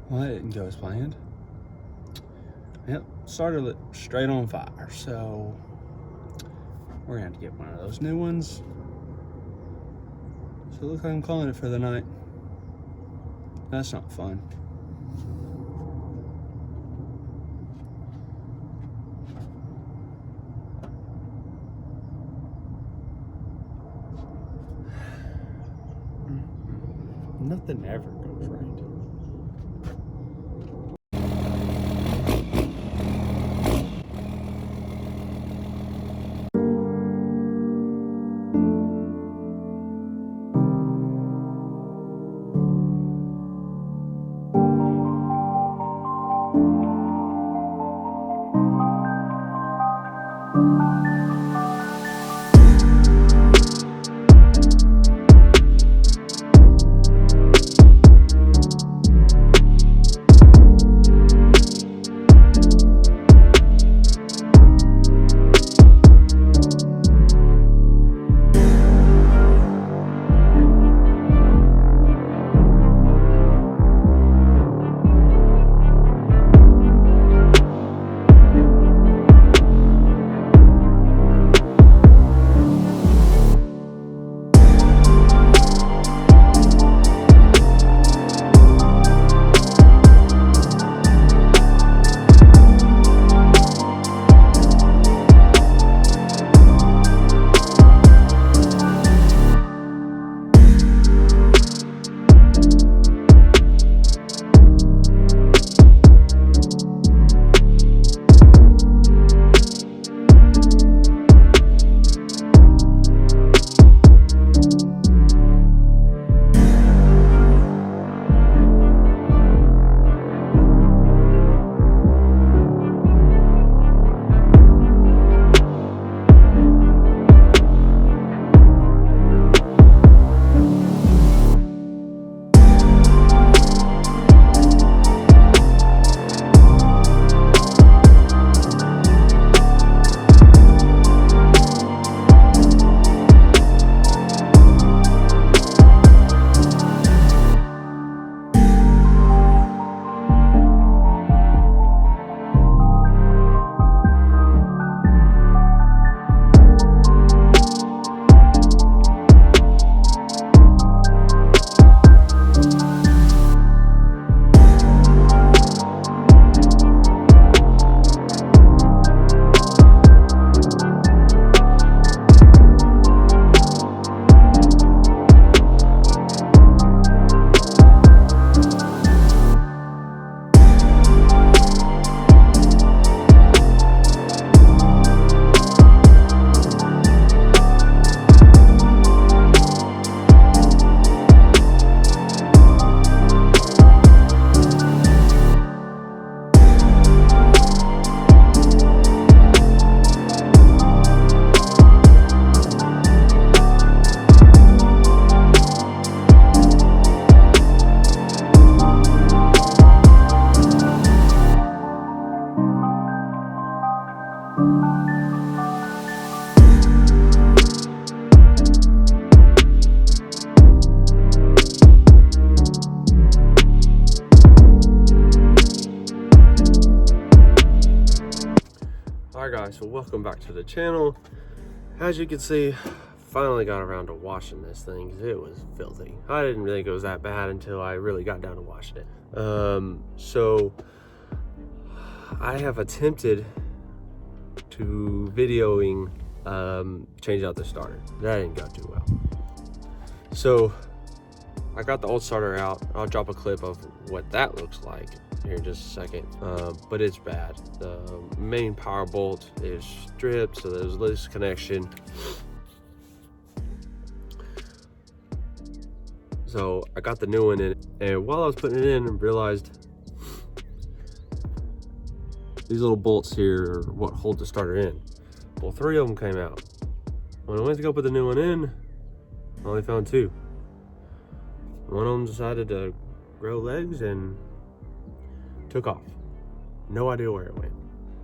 Well, that didn't go as planned. Yep, started it straight on fire. So we're gonna have to get one of those new ones. So it looks like I'm calling it for the night. That's not fun. Nothing ever goes right. Alright guys, so welcome back to the channel. As you can see, finally got around to washing this thing because it was filthy. I didn't think it was that bad until I really got down to washing it. So I have attempted to videoing change out the starter. That didn't go too well. So I got the old starter out. I'll drop a clip of what that looks like here in just a second, but it's bad. The main power bolt is stripped, so there's loose connection. So I got the new one in, and while I was putting it in, I realized these little bolts here are what hold the starter in. Well, 3 of them came out. When I went to go put the new one in, I only found 2. One of them decided to grow legs and took off. No idea where it went.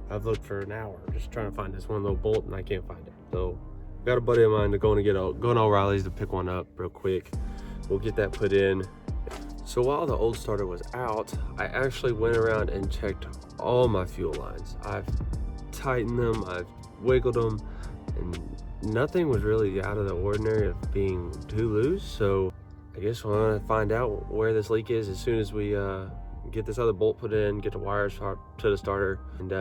I've looked for an hour just trying to find this one little bolt and I can't find it. So got a buddy of mine to going to O'Reilly's to pick one up real quick. We'll get that put in. So while the old starter was out, I actually went around and checked all my fuel lines. I've tightened them, I've wiggled them, and nothing was really out of the ordinary of being too loose. So I guess we're gonna find out where this leak is as soon as we get this other bolt put in, get the wires to the starter, and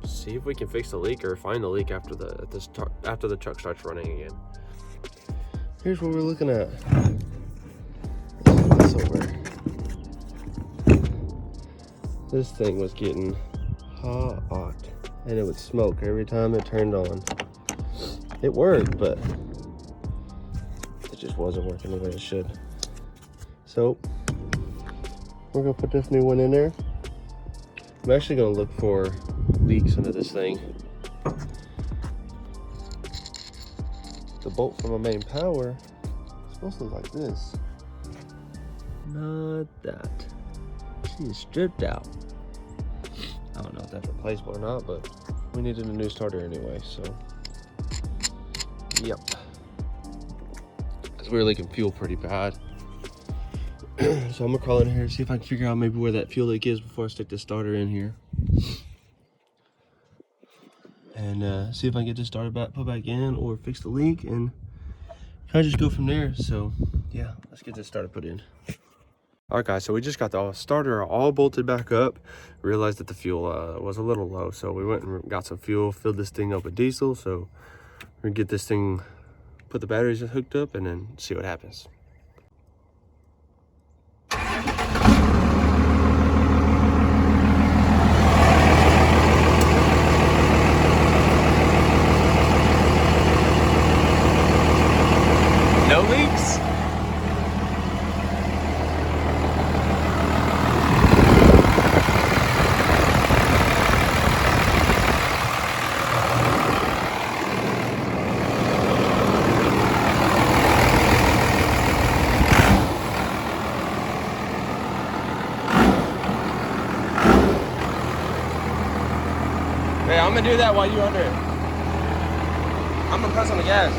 see if we can fix the leak or find the leak after the truck starts running again. Here's what we're looking at. Let's flip this over. This thing was getting hot, and it would smoke every time it turned on. It worked, but it just wasn't working the way it should. So we're gonna put this new one in there. I'm actually gonna look for leaks under this thing. The bolt from my main power is supposed to look like this. Not that. She is stripped out. I don't know if that's replaceable or not, but we needed a new starter anyway, so yep. Because we were leaking fuel pretty bad. So I'm gonna crawl in here and see if I can figure out maybe where that fuel leak is before I stick the starter in here. And see if I can get this starter put back in or fix the leak and kind of just go from there. So yeah, let's get this starter put in. All right guys, so we just got the starter all bolted back up. Realized that the fuel was a little low, so we went and got some fuel, filled this thing up with diesel. So we're gonna get this thing, put the batteries hooked up, and then see what happens. No leaks? Hey, I'm gonna do that while you're under it. I'm gonna press on the gas.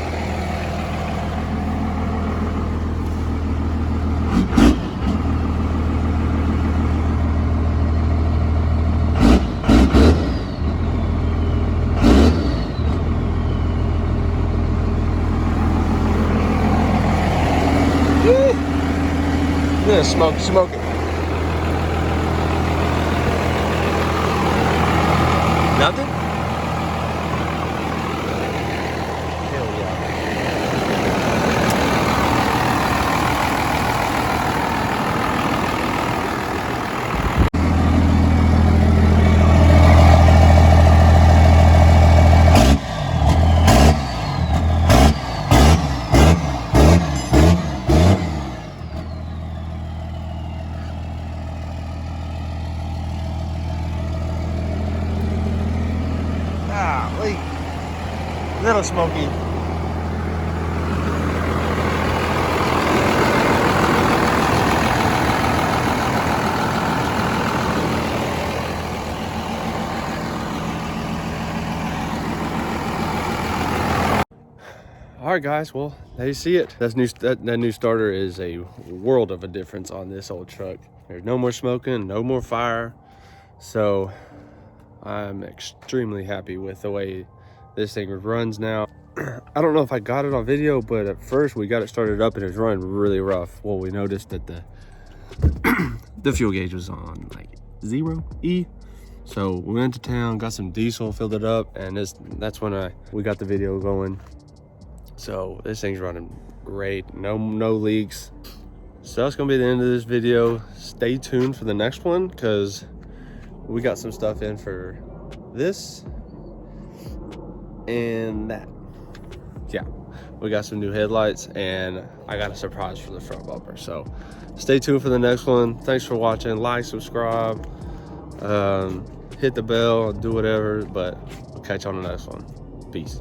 Yeah, smoke it. Nothing? Hell yeah. Little smoky. All right guys, well, there you see it. That new starter is a world of a difference on this old truck. There's no more smoking, no more fire. So I'm extremely happy with the way this thing runs now. I don't know if I got it on video, but at first we got it started up and it was running really rough. Well, we noticed that the fuel gauge was on like 0 E. So we went to town, got some diesel, filled it up, and that's when we got the video going. So this thing's running great, no leaks. So that's gonna be the end of this video. Stay tuned for the next one because we got some stuff in for this and that. Yeah, we got some new headlights and I got a surprise for the front bumper. So stay tuned for the next one. Thanks for watching. Like, subscribe, hit the bell, do whatever, but we'll catch you on the next one. Peace.